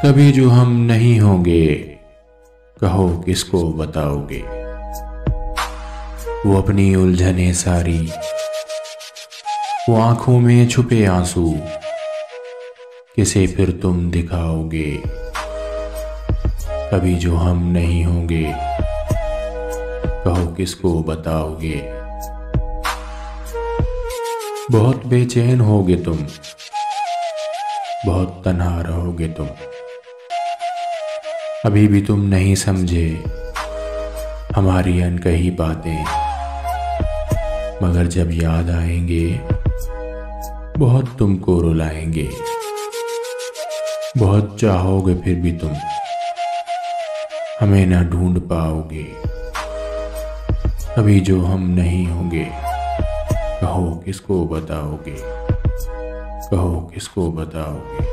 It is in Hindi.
कभी जो हम नहीं होंगे, कहो किसको बताओगे। वो अपनी उलझने सारी, वो आंखों में छुपे आंसू, किसे फिर तुम दिखाओगे। कभी जो हम नहीं होंगे, कहो किसको बताओगे। बहुत बेचैन होगे तुम, बहुत तन्हा रहोगे तुम। अभी भी तुम नहीं समझे हमारी अनकही बातें, मगर जब याद आएंगे बहुत तुमको रुलाएंगे। बहुत चाहोगे फिर भी तुम हमें ना ढूंढ पाओगे। अभी जो हम नहीं होंगे, कहो किसको बताओगे, कहो किसको बताओगे।